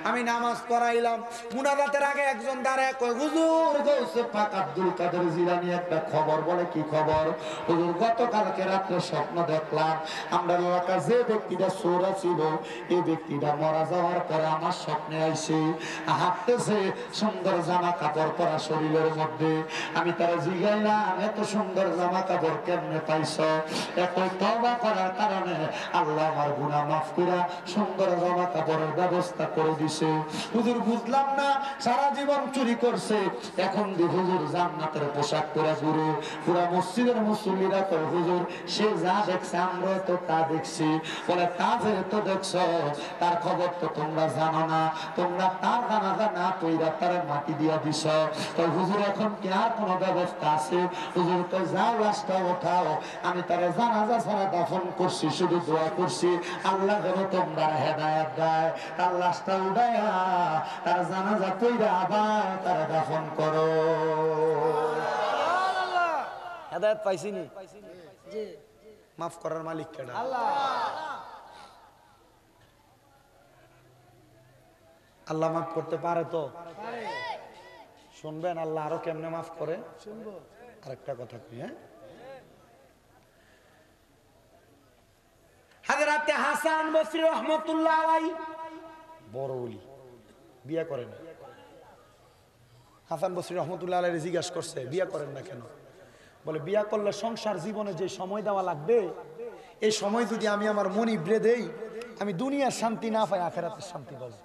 আমি নামাজ পড়াইলাম, মুনাজাতের আগে একজন দাঁড়ায় কয় হুজুর গাউসে পাক আব্দুল কাদের জিলানী একটা খবর। বলে কি খবর? হুজুর গতকালকে রাত্রে স্বপ্ন দেখলাম আমরা এলাকার যে ব্যক্তিটা চোরা ছিল এই ব্যক্তিটা মারা যাওয়ার পরে আমার স্বপ্নে আইছে হাঁটতেছে, সুন্দর জামা কাপড় পরা শরীরের মধ্যে। আমি তারা জিগাইলাম এত সুন্দর জামা কাপড় কেমনে পাইছ? একই তওবা করার কারণে আল্লাহ আমার গুনাহ মাফ করে সুন্দর জামা কাপড়ের ব্যবস্থা করে দিছে। হুজুর বুঝলাম না, সারা জীবন চুরি করছে, এখন দি হুজুর জান্নাতের পোশাক পরে ঘুরে। পুরা মসজিদের মুসল্লিরা তো হুজুর সে যা দেখছে আমরা তো তা দেখছি। বলে তা যেহেতু দেখছো তার খবর তো তোমরা জানো না, তোমরা তার জানাজা না কইরা তার মাটি দিয়া দিছ। তো হুজুর এখন কি আর কোনো ব্যবস্থা আছে? হুজুর তো যাও লাশটা ওঠাও, আমি তার জানাজা ছাড়া দাফন করছি, শুধু দোয়া করছি আল্লাহ যেন তোমরা হেদায়েত দেয়, তার লাশটা উঠাইয়া তার জানাজা কইরা আবার তারা দাফন করো। হেদায়েত পাইছিনি? জি। মাফ করার মালিক কেডা? আল্লাহ। আল্লাহ মাফ করতে পারে তো? শুনবেন আল্লাহ আরো কেমনে মাফ করে? শুনবো। আরেকটা কথা কই, হ্যাঁ, হযরত হাসান বসরি রাহমাতুল্লাহ আলাইহি বড় ওলি, বিয়ে করেন। হাসান বসরি রাহমাতুল্লাহ আলাইহি জিজ্ঞাসা করছে বিয়ে করেন না কেন? বলে বিয়ে করলে সংসার জীবনে যে সময় দেওয়া লাগবে এই সময় যদি আমি আমার মনিবরে দেই আমি দুনিয়ার শান্তি না পাই আখিরাতের শান্তি পাবো।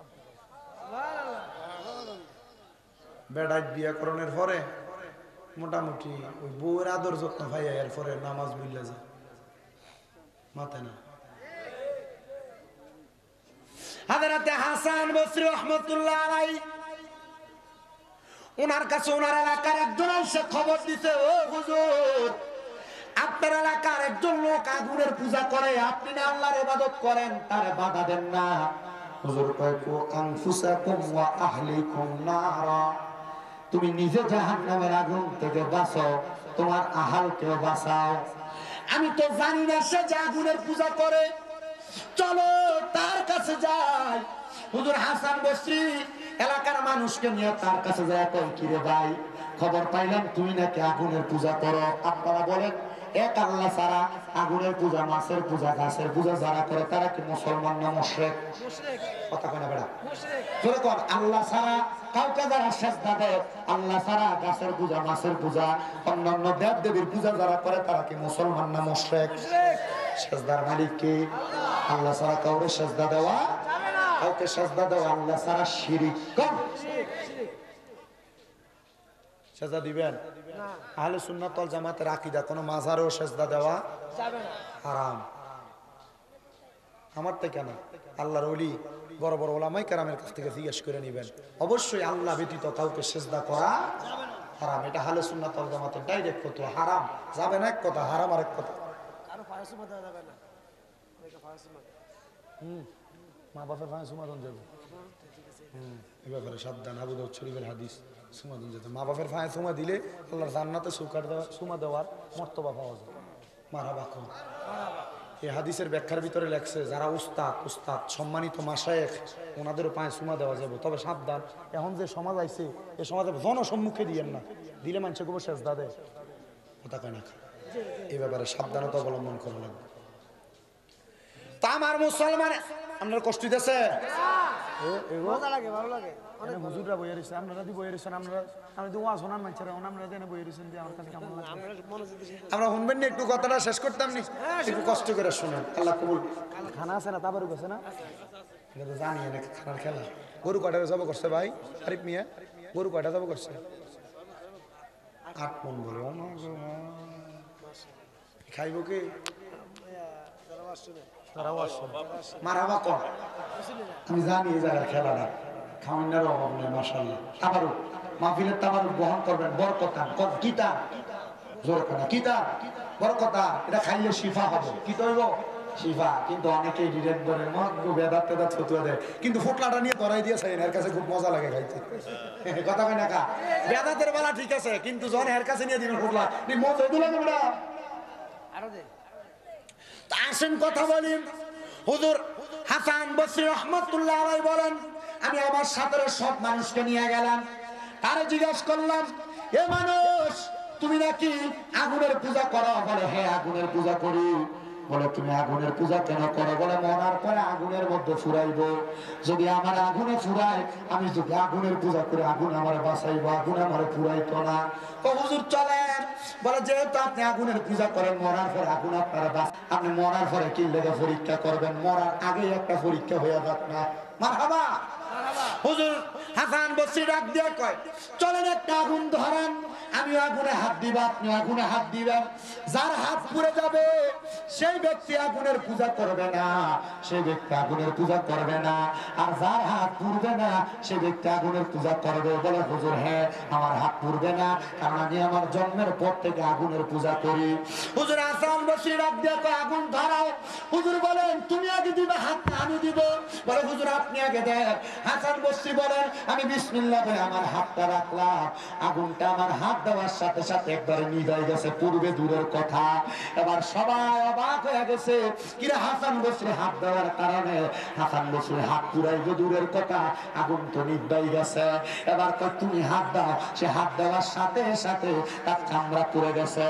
বেড়াই বিয়ে করণের পরে মোটামুটি ওই বউয়ের আদর যত্ন পাই, এরপরে নামাজ বুঝলে যায় মাথায় না। হযরত হাসান বসরি রাহমাতুল্লাহ আলাইহি ওনার কাছে ওনার এলাকার একজন এসে খবর দিতে, ও হুজুর আপনার এলাকার একজন লোক আগুনের পূজা করে, আপনি না আল্লাহর ইবাদত করেন, তার বাধা দেন না। হুজুর কয় কু আনফুসাকুম ওয়া আহলিকুম নারা, তুমি নিজে জাহান্নামের আগুন থেকে বাঁচো, তোমার আহালকেও বাঁচাও। আমি তো জানি না সে যে আগুনের পূজা করে, চলো তার কাছে যাই। হুজুর হাসান বসরি এলাকার মানুষকে নিয়ে তার কাছে যায়, কই কি রে ভাই খবর পাইলাম তুমি নাকি আগুনের পূজা করো। আপনারা বলেন এক আল্লাহ ছাড়া আগুনের পূজা, মাছের পূজা, গাছের পূজা যারা করে তারা কি মুসলমান না মুশরিক? কথা কয় না বেটা, জোরে কর। আল্লাহ ছাড়া কাউকে যারা সেজদা দেয়, আল্লাহ ছাড়া গাছের পূজা, মাছের পূজা, অন্যান্য দেব দেবীর পূজা যারা করে তারা কি মুসলমান না মুশরিক? সেজদার মালিক কি? আল্লাহ ছাড়া কাউকে সেজদা দেওয়া, কাউকে সেজদা দেওয়া আল্লাহ ছাড়া শিরিক। কর সেজদা দিবেন? আহলে সুন্নাত ওয়াল জামাতের আকীদা কোন মাজারেও সেজদা দেওয়া হারাম। আমার থেকে না, আল্লাহর ওলি বড় বড় ওলামায়ে কেরামের কাছ থেকে জিজ্ঞেস করে নেবেন। অবশ্যই আল্লাহ ব্যতীত কাউকে সেজদা করা হারাম। এটা আহলে সুন্নাত ওয়াল জামাতের ডাইরেক্ট কথা। হারাম যাবে না এক কথা, হারাম আরেক কথা। মা বাপের ভাই সুমাদন যাবে, এ ব্যাপারে সাবধান। আবু দাউদ শরীফের হাদিস, সুমাদন যেতে মা বাপের ভাই সুমা দিলে আল্লাহর জান্নাতে সুমা দেওয়ার মর্তবা পাওয়া যায়। মারহাবা কম। এই হাদিসের ব্যাখ্যার ভিতরে লেখছে যারা উস্তাদ সম্মানিত মাশায়েখ ওনাদেরও পায়ে সুমা দেওয়া যাবে, তবে সাবধান। এখন যে সমাজ আইছে এই সমাজে জনসম্মুখে দিয়েন না, দিলে মানুষের খুব সেজদা দেয়। কথা কয় না, এই ব্যাপারে সাবধানতা অবলম্বন করা লাগবে। তা আমার মুসলমান আপনার কষ্ট দিতেছে, হুজুররা বইয়ে রয়েছে, আপনারা দি বইয়ে রয়েছেন, আমরা ওয়াজ শোনান মানছে আপনারা দেন বইয়ে রয়েছেন দিয়ে আমার কাছে কেমন লাগে। আমরা শুনবেন না, একটু কথাটা শেষ করতাম নি, একটু কষ্ট করে শুনেন। আল্লাহ কবুল। খানা আছে না, তারপরে গেছে না, এটা তো জানি না খানার খেলা। গরু কয়টা জব করছে ভাই আরিফ মিয়া? গরু কয়টা জব করছে? 8 মন বলে। খাইব কি? মারহাবা কর। আমি জানি এই জায়গার খেলাটা খাওয়ানোর অভাব নেই মাশাআল্লাহ। আবারও মাহফিলের তাবারুক বহন করবেন বরকতান। কিতা জোর কথা, কিতা বরকতা, এটা খাইলে শিফা হবে। কি তৈব শিফা। কিন্তু অনেকেই ডিরেক্ট ধরে বেদাত তেদাত ফতুয়া দেয়, কিন্তু ফুটলাটা নিয়ে ধরাই দিয়েছে, এর কাছে খুব মজা লাগে খাইতে। কথা কয় না কা, বেদাতের বেলা ঠিক আছে, কিন্তু যখন এর কাছে নিয়ে দিবেন ফুটলা মজা লাগে বেটা। আসেন কথা বলি। হুজুর হাসান বসরি রহমাতুল্লাহ আলাইহি বলেন, আমি আমার সাথে সব মানুষকে নিয়ে গেলাম, তারে জিজ্ঞাসা করলাম, এ মানুষ তুমি নাকি আগুনের পূজা করো? বলে হ্যাঁ আগুনের পূজা করি। বলে তুমি আগুনের পূজা কেন করো? বলে মরার পরে আগুনের মধ্যে ফুরাইব, যদি আমার আগুনে ফুরায়, আমি যদি আগুনের পূজা করে আগুন আমার বাঁচাইবো, আগুন আমার ফুরাইতো না। ও হুজুর চলেন। বলে যেহেতু আপনি আগুনের পূজা করেন, মরার পরে আগুন আপনারা আপনি মরার পরে কি লেগে পরীক্ষা করবেন? মরার আগে একটা পরীক্ষা হয়ে যাক না। মারহাবা। হুজুর হাসান বসরি ডাক দিয়ে কয়, চলেন একটা আগুন ধরেন, আমি আগুনে হাত দিব, আপনি আগুনে হাত দিবেন। যার হাত পুড়ে যাবে সেই ব্যক্তি আগুনের পূজা করবে না, সেই ব্যক্তি আগুনের পূজা করবে না। আর যার হাত পুড়বে না সেই ব্যক্তি আগুনের পূজা করবে। বলে হুজুর হ্যাঁ আমার হাত পুড়বে না, কারণ আমি আমার জন্মের পর থেকে আগুনের পূজা করি। হুজুর হাসান বসরি ডাক দিয়ে কয়, আগুন ধরাও। হুজুর বলেন তুমি আগে দিবে হাত না আমি দিব? বলে হুজুর আপনি আগে দেন। হাসান বসরি বলেন, আমি বিসমিল্লাহ বলে আমার হাতটা রাখলাম, আগুনটা আমার হাত দেওয়ার সাথে সাথে একবারে নিভাই গেছে। পূর্বে দূরের কথা, এবার সবাই অবাক হয়ে গেছে, কিরা হাসান বসরি হাত দেওয়ার কারণে হাসান বসরি হাত পুরাইব দূরের কথা, আগুন তো নিভাই গেছে। এবার কয় তুমি হাত দাও। সে হাত দেওয়ার সাথে সাথে তার চামড়া পুড়ে গেছে।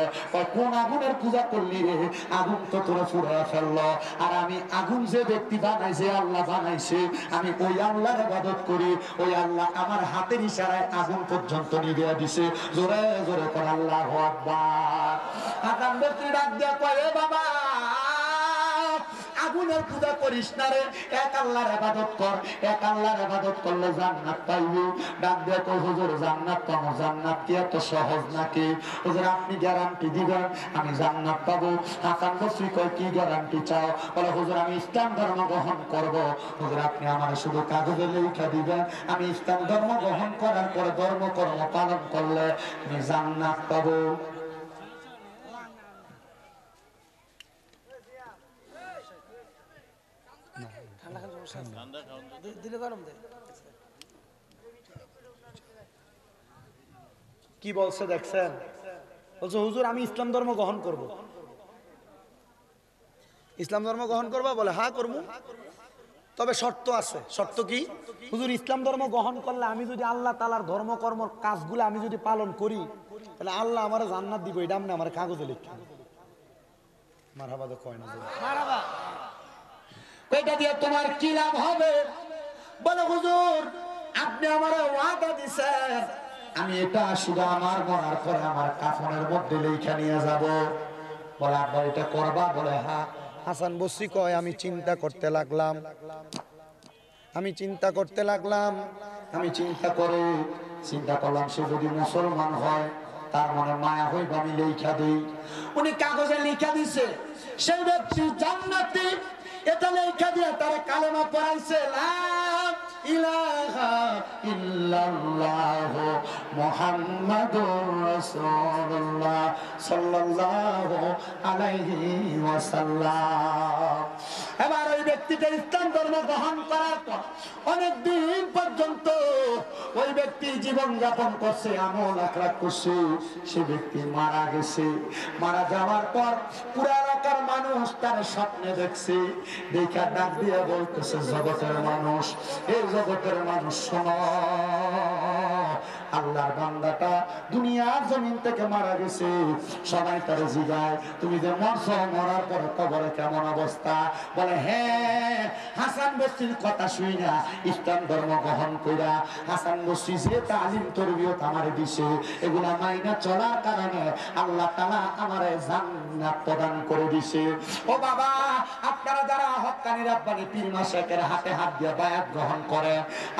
কোন আগুনের পূজা করলি রে? আগুন তো তোরা পুড়ে ফেললো। আর আমি আগুন যে ব্যক্তি বানাইছে, আল্লাহ বানাইছে, আমি ওই আল্লাহর ইবাদত করি, ওই আল্লাহ আমার হাতের ইশারায় আগুন পর্যন্ত নিভিয়ে দিছে। জোরে জোরে কর আল্লাহু আকবার। হাসান বসরি ডাক দিয়া কয়, এ বাবা আগুনের পূজা করিস না রে, এক আল্লাহর ইবাদত কর, এক আল্লাহর ইবাদত করলে জান্নাত পাইবি। ডাক দিয়ে কই হুজুর জান্নাত পাবো? জান্নাত কি এত সহজ নাকি? হুজুর আপনি গ্যারান্টি দিবেন আমি জান্নাত পাবো? হাসান বসরি কয় কি গ্যারান্টি চাও? বলে হুজুর আমি ইসলাম ধর্ম গ্রহণ করব। হুজুর আপনি আমার শুধু কাগজে লেখা দিবেন, আমি ইসলাম ধর্ম গ্রহণ করার পরে ধর্ম কর্ম পালন করলে আমি জান্নাত পাবো। কি বলছে দেখছেন? বলছে হুজুর আমি ইসলাম ধর্ম গ্রহণ করব। ইসলাম ধর্ম গ্রহণ করবা? বলে হ্যাঁ করবো। তবে শর্ত আছে। শর্ত কি? হুজুর ইসলাম ধর্ম গ্রহণ করলে আমি যদি আল্লাহ তাআলার ধর্মকর্ম কাজগুলো আমি যদি পালন করি তাহলে আল্লাহ আমারে জান্নাত দিব, এটা আপনি আমার কাগজে লিখেন। মারহাবা তো কয় না মারহাবা। এটা দিয়ে তোমার কি লাভ হবে? বলে হুজুর আপনি আমারে ওয়াদা দিছেন আমি এটা শুধু আমার মরার পরে আমার কাফনের মধ্যে লিখে নিয়ে যাব। বলে আব্বা এটা করবা? বলে হ্যাঁ। হাসান বসরি কয় আমি চিন্তা করতে লাগলাম, আমি চিন্তা করে চিন্তা করলাম সে যদি মুসলমান হয় তার মনে মায়া হইব, আমি লেখা দিই। উনি কাগজে লেখা দিছে সেই ব্যক্তি জান্নাতি, এটা লেখা দিয়ে তার কালেমা পড়াইছে লা ইলাহা ইল্লাল্লাহ মুহাম্মাদুর রাসূলুল্লাহ সাল্লাল্লাহু আলাইহি ওয়াসাল্লাম। এবার ওই ব্যক্তিটা ইসলাম ধর্ম গ্রহণ করার পর অনেক দিন পর্যন্ত ওই ব্যক্তি জীবন যাপন করছে, আমল আখলাক করছে। সে ব্যক্তি মারা গেছে। মারা যাওয়ার পর পুরা এলাকার মানুষ তার স্বপ্নে দেখছে, দেখা ডাক দিয়ে বলতেছে জগতের মানুষ, এই জগতের মানুষ শোনো, আল্লাহর বান্দাটা দুনিয়ার জমিন থেকে মারা গেছে। সবাই তারে জিগায় তুমি যে মরছো, মরার পরে কবরে কেমন অবস্থা? বলে হ্যাঁ, হাসান বসরির কথা শুই না ইসলাম ধর্ম গ্রহণ কইরা হাসান বসরি যে তালিম তরবিয়ত আমারে দিছে, এগুলা মাইনা চলার কারণে আল্লাহ তাআলা আমারে জান্নাত প্রদান করে দিছে। ও বাবা, আপনারা যারা হক্কানি রাব্বানি পীর মাশায়েখের হাতে হাত দিয়ে বায়াত গ্রহণ করে,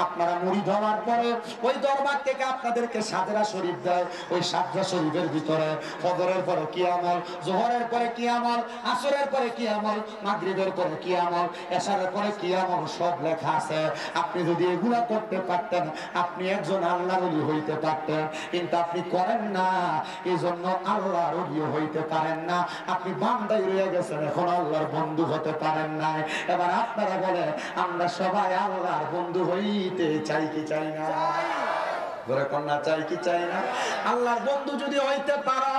আপনারা মুরিদ হওয়ার পরে ওই দরবার থেকে আপনাদেরকে সাজরা শরীফ দেয়। ওই সাজরা শরীফের ভিতরে ফজরের পরে কি আমল, যোহরের পরে কি আমল, আসরের পরে কি আমল, মাগরিবের পরে কি আমল, এশারের পরে কি আমল সব লেখা আছে। আপনি যদি এগুলা করতে পারতেন আপনি একজন আল্লাহর ওলি হইতে পারতেন, কিন্তু আপনি করেন না, এজন্য আল্লাহর ওলি হইতে পারেন না। আপনি বান্দাই রয়ে গেছেন, এখন আল্লাহর বন্ধু হতে পারেন না। এবার আপনারা বলে আমরা সবাই আল্লাহর বন্ধু হইতে চাই কি চাই না? ধরে কন্যা চাই কি চাই না? আল্লাহর বন্ধু যদি হইতে পারো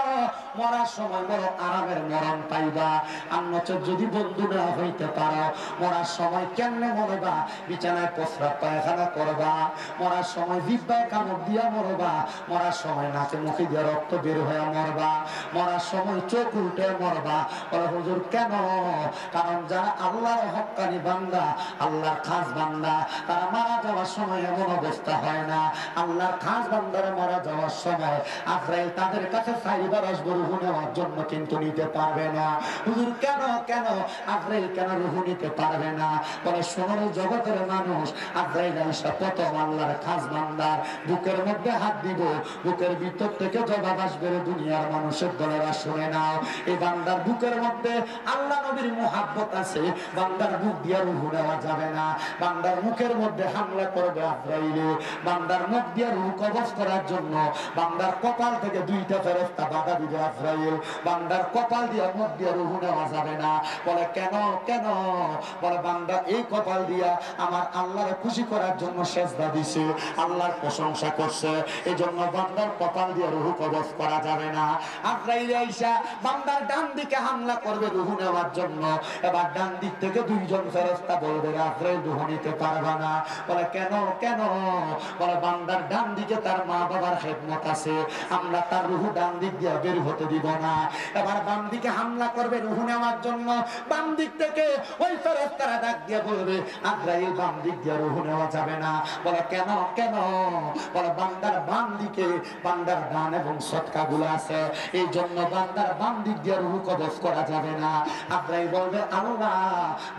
মরার সময় বড় আরামের মরণ পাইবা। আর নচেত যদি বন্ধু না হইতে পারো মরার সময় কেমনে মরবা? বিছানায় প্রস্রাব পায়খানা করবা, মরার সময় জিহ্বায় কামড় দিয়া মরবা, মরার সময় নাকে মুখে দিয়ে রক্ত বের হয়ে মরবা, মরার সময় চোখ উল্টে মরবা। বলে হুজুর কেন? কারণ যারা আল্লাহর হক্কানি বান্দা, আল্লাহর খাস বান্দা, তারা মারা যাওয়ার সময় এমন অবস্থা হয় না। আল্লাহ খাস বান্দারা মারা যাওয়ার সময় আজরাইল তাদের কাছে সাইবার আসবে রূহ নেওয়ার জন্য, কিন্তু নিতে পারবে না। হুজুর কেন? আজরাইল কেন রূহ নিতে পারবে না? বলে শোনো জগতের মানুষ, আজরাইল আইসা প্রথম আল্লাহর খাস বান্দার বুকের মধ্যে হাত দিব, বুকের ভিতর থেকে জবাব আসবে দুনিয়ার মানুষের দলেরা শুনে নাও, এই বান্দার বুকের মধ্যে আল্লাহ নবীর মুহাব্বত আছে, বান্দার বুক দিয়া রূহ নেওয়া যাবে না। বান্দার মুখের মধ্যে হামলা করবে আজরাইলে, বান্দার মুখ দিয়া রূহ কবজ করার জন্য বান্দার কপাল থেকে দুইটা ফেরেশতা বাধা দিবে আজরাইল। বান্দার কপাল দিয়া মুখ দিয়া রূহ নেওয়া যাবে না। বলে কেন? বলে বান্দা এই কপাল দিয়া আমার আল্লাহরে খুশি করার জন্য সেজদা দিছে, আল্লাহর প্রশংসা করছে, এই জন্য বান্দার কপাল দিয়া রূহ কবজ করা যাবে না। আজরাইল আইসা বান্দার ডান দিকে হামলা করবে রূহ নেওয়ার জন্য। এবার ডান দিক থেকে দুইজন ফেরেশতা বলবে আজরাইল রূহ নিতে পারবে না। বলে কেন? বলে বান্দার ডান দিকে তার মা বাবার খেদমত আছে, আমরা তার রূহ ডান দিক দিয়ে বের হতে দিব না। এবার বাম দিকে হামলা করবে রূহ নেওয়ার জন্য, বাম দিক থেকে ওই ফেরেশতারা ডাক দিয়ে বলবে আজরাইল বাম দিক দিয়ে রূহ নেওয়া যাবে না। বলে কেন? বলে বান্দার বাম দিকে বান্দার দান এবং সদকাগুলো আছে, এই জন্য বান্দার বাম দিক দিয়ে রূহ কবজ করা যাবে না। আজরাইল বলবে আল্লাহ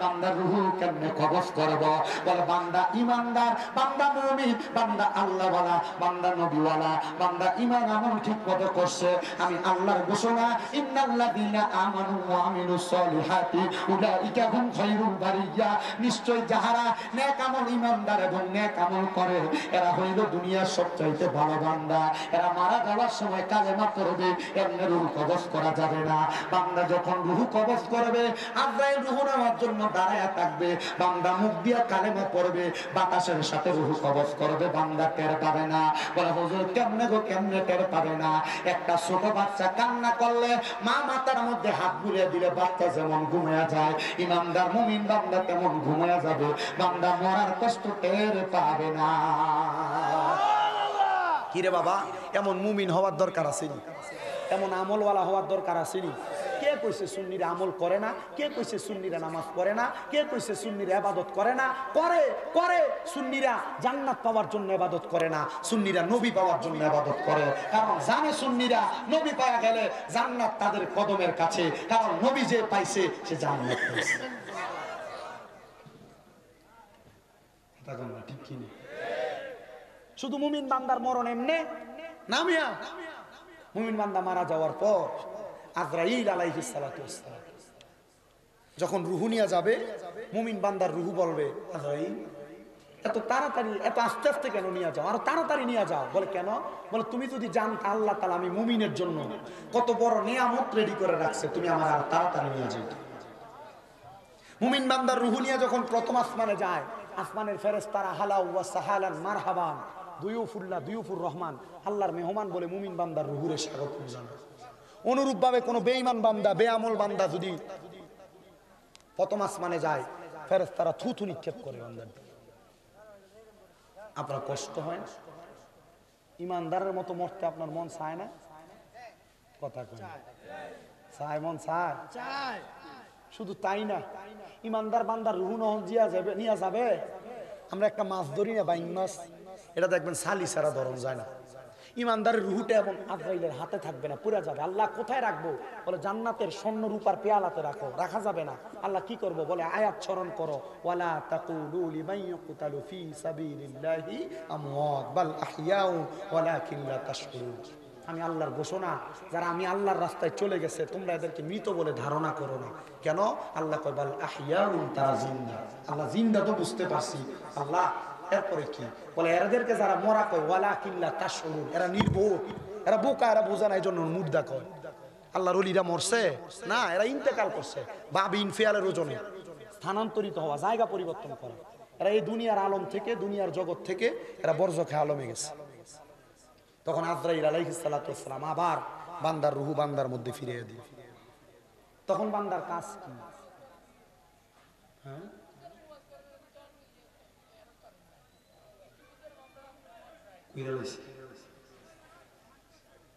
বান্দার রূহ কেমনে কবজ করব? বলে বান্দা ইমানদার, বান্দা মুমিন, বান্দা আল্লাহওয়ালা, বান্দা নবীওয়ালা, বান্দা ঈমান আমল ঠিকমতো করছে। আমি আল্লাহর ঘোষণা ইন্নাল্লাযীনা আমানু ওয়া আমিলুস সলিহাতি উলাইকা হুম খায়রুল বারিয়া, নিশ্চয় যাহারা নেক আমল, ঈমানদার এবং নেক আমল করে এরা হইল দুনিয়ার সবচাইতে ভালো বান্দা। এরা মারা যাওয়ার সময় কালেমা পড়বে, এমনি রূহ কবজ করা যাবে না। বান্দা যখন রূহ কবজ করবে আজরাইল রূহ নেওয়ার জন্য দাঁড়ায়া থাকবে, বান্দা মুখ দিয়া কালেমা পড়বে, বাতাসের সাথে রূহ কবজ করবে, বান্দা টের পাবে না। না। বলে হুজুর কেমনে গো, কেমনে টের পাবে না? একটা ছোট বাচ্চা কান্না করলে মা মাথার মধ্যে হাত বুলিয়ে দিলে বাচ্চা যেমন ঘুমিয়ে যায়, ইমানদার মুমিন বান্দা তেমন ঘুমিয়ে যাবে, বান্দা মরার কষ্ট টের পাবে না। কিরে বাবা, এমন মুমিন হওয়ার দরকার আছে নি? এমন আমলওয়ালা হওয়ার দরকার আছে নি? কে কইছে সুন্নিরা আমল করে না? কে কইছে সুন্নিরা নামাজ পড়ে না? কে কইছে সুন্নিরা ইবাদত করে না? করে করে। সুন্নিরা জান্নাত পাওয়ার জন্য ইবাদত করে না, সুন্নিরা নবী পাওয়ার জন্য ইবাদত করে। কারণ জানে সুন্নিরা নবী পাওয়া গেলে জান্নাত তাদের কদমের কাছে, কারণ নবী যে পাইছে সে জান্নাত পাইছে। ঠিক কি না? শুধু মুমিন বান্দার মরণ এমনে না মিয়া। মুমিন বান্দা মারা যাওয়ার পর আজরাইল আলাইহিস সালাতু ওয়াস সালাম যখন রুহু নিয়ে যাবে, মুমিন বান্দার রুহু বলবে, আজরাইল এত তাড়াতাড়ি এত আস্তে আস্তে কেন নিয়ে যাও, আরো তাড়াতাড়ি নিয়ে যাও। বলে কেন? বলে তুমি যদি জানতে আল্লাহ তাআলা আমি মুমিনের জন্য কত বড় নিয়ামত রেডি করে রাখছে, তুমি আমার আরো তাড়াতাড়ি নিয়ে যাও। মুমিন বান্দার রুহু নিয়ে যখন প্রথম আসমানে যায়, আসমানের ফেরেশতারা হালা ওয়া সাহালান মারহাবান দুয়ুফুল্লাহ দুয়ুফুর রহমান, আল্লাহর মেহমান বলে মুমিন বান্দার রুহুরে স্বাগত জানায়। অনুরূপ ভাবে কোন বেঈমান বান্দা বেআমল বান্দা যদি প্রথম আসমানে যায়, ফেরেশতারা থুথু নিক্ষেপ করে বান্দার। আপনার কষ্ট হয় না? ইমানদারের মতো মরতে আপনার মন চায় না? কথা কয় চায়, মন চায়। শুধু তাই না, ইমানদার বান্দার রুহু নহন নিয়ে যাবে। আমরা একটা মাছ ধরি না, বাইং মাছ, এটা দেখবেন সালি ছাড়া ধরন যায় না। ইমানদারের রুহুটা এবং আজরাইলের হাতে থাকবে না, পুরা যাবে। আল্লাহ কোথায় রাখবো? বলে জান্নাতের স্বর্ণ রূপার পেয়ালাতে রাখো। রাখা যাবে না। আল্লাহ কি করবো? বলে আয়াত স্মরণ করো, ওয়ালা তাকুলু লিমান ইয়ুকতালু ফি সাবিলিল্লাহি আমওয়াত বাল আহইয়াউ ওয়ালাকিন লা তাশউরুন। আমি আল্লাহর ঘোষণা, যারা আমি আল্লাহর রাস্তায় চলে গেছে তোমরা এদেরকে মৃত বলে ধারণা করো না। কেন? আল্লাহ কয় বাল আহইয়াউ, তারা জিন্দা। আল্লাহ জিন্দা তো বুঝতে পারছি, আল্লাহ এরপরে কি বলে? এদেরকে যারা মরা কয় ওয়ালাকিন লা তাশউরুন, এরা নির্বোধ, এরা বোকা, এরা বোঝা না, এই জন্য মুর্দা কয়। আল্লাহর ওলিরা মরছে না, এরা ইন্তেকাল করছে। বাবি ইনফিয়ালের ওজনে স্থানান্তরিত হওয়া, জায়গা পরিবর্তন করা। এরা এই দুনিয়ার আলম থেকে, দুনিয়ার জগৎ থেকে এরা বরজখে আলমে গেছে। তখন আজরাইল আলাইহিস সালাতু ওয়াস সালাম আবার বান্দার রুহু বান্দার মধ্যে ফিরিয়ে দিল। তখন বান্দার কাজ কি? হ্যাঁ,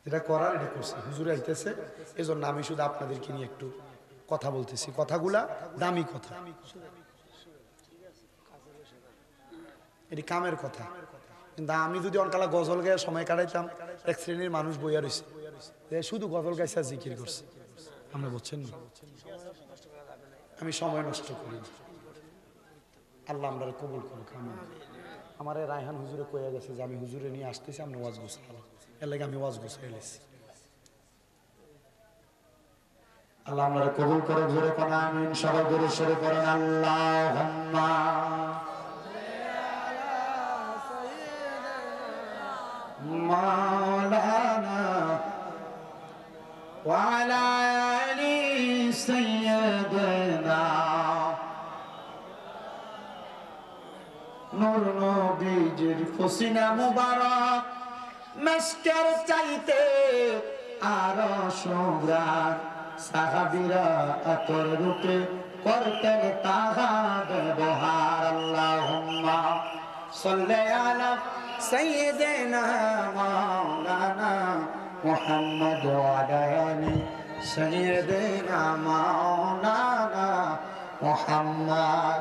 যেটা করার এটা করছে। হুজুরে আইতেছে, এজন্য আমি শুধু আপনাদেরকে নিয়ে একটু কথা বলতেছি। কথাগুলা দামি কথা, এটি কামের কথা। কিন্তু আমি যদি অনকালা গজল গায়ে সময় কাটাইতাম, এক শ্রেণীর মানুষ বইয়া রয়েছে শুধু গজল গাইছে আর জিকির করছে। আমরা বলছেন না, আমি সময় নষ্ট করি। আল্লাহ আমরা কবুল করুক। আমার রায়হান হুজুরে কয়ে গেছে যে আমি হুজুরে নিয়ে আসতেছি, আমরা ওয়াজ গুছালাম, এর লাগে আমি ওয়াজ গুছাই লেছি। আল্লাহ আমরা কবুল করে, জোরে কোন আমিন। সবাই জোরে সরে করেন আল্লাহুম্মা মাওলানা ওয়া আলা আলি সাইয়্যিদিনা নূর নবীজির ফসিনা মুবারক মেশকের চাইতে আরো সুগ্রাণ, সাহাবীরা আতর রূপে করতেন তাহা ব্যবহার। আল্লাহুম্মা সাল্লি আলা সাইয়্যিদিনা মাওলানা মুহাম্মদ ওয়া আলা আলি সাইয়্যিদিনা মাওলানা মুহাম্মদ।